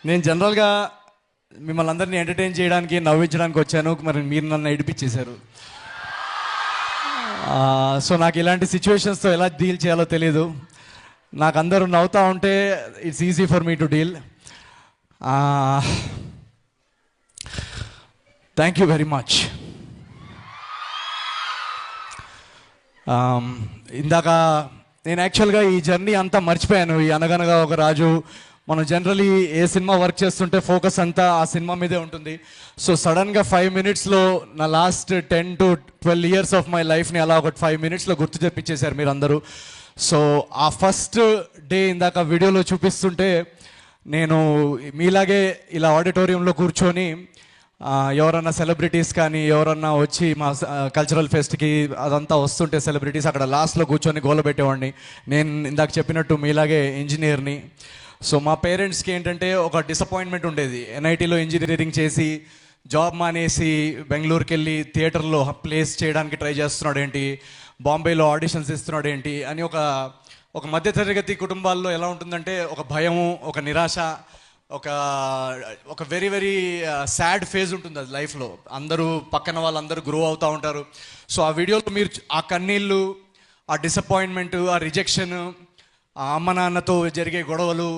నేను జనరల్గా మిమ్మల్ని అందరినీ ఎంటర్టైన్ చేయడానికి నవ్వించడానికి వచ్చాను, మరి మీరు నన్ను ఏడిపించేశారు. సో నాకు ఇలాంటి సిచ్యువేషన్స్తో ఎలా డీల్ చేయాలో తెలియదు. నాకు అందరూ నవ్వుతూ ఉంటే it's easy for me to deal. Thank you very much. ఇందాక నేను యాక్చువల్గా ఈ జర్నీ అంతా మర్చిపోయాను. ఈ అనగనగా ఒక రాజు, మనం జనరలీ ఏ సినిమా వర్క్ చేస్తుంటే ఫోకస్ అంతా ఆ సినిమా మీదే ఉంటుంది. సో సడన్గా 5 minutesలో నా last 10 to 12 years of my లైఫ్ని అలా ఒక 5 minutesలో గుర్తు తెప్పించేశారు మీరు అందరూ. సో ఆ ఫస్ట్ డే ఇందాక వీడియోలో చూపిస్తుంటే నేను మీలాగే ఇలా ఆడిటోరియంలో కూర్చొని ఎవరన్నా సెలబ్రిటీస్ కానీ ఎవరన్నా వచ్చి మా కల్చరల్ ఫెస్ట్కి అదంతా వస్తుంటే సెలబ్రిటీస్ అక్కడ లాస్ట్లో కూర్చొని గోల పెట్టేవాడిని. నేను ఇందాక చెప్పినట్టు మీలాగే ఇంజనీర్ని. సో మా పేరెంట్స్కి ఏంటంటే ఒక డిసప్పాయింట్మెంట్ ఉండేది. ఎన్ఐటీలో ఇంజనీరింగ్ చేసి జాబ్ మానేసి బెంగళూరుకి వెళ్ళి థియేటర్లో ప్లేస్ చేయడానికి ట్రై చేస్తున్నాడు ఏంటి, బాంబేలో ఆడిషన్స్ ఇస్తున్నాడు ఏంటి అని ఒక మధ్యతరగతి కుటుంబాల్లో ఎలా ఉంటుందంటే ఒక భయము, ఒక నిరాశ, ఒక వెరీ వెరీ సాడ్ ఫేజ్ ఉంటుంది అది లైఫ్లో. అందరూ పక్కన వాళ్ళందరూ గ్రో అవుతూ ఉంటారు. సో ఆ వీడియోలో మీరు ఆ కన్నీళ్ళు, ఆ డిసప్పాయింట్మెంట్, ఆ రిజెక్షన్, ఆ అమ్మ నాన్నతో జరిగే గొడవలు,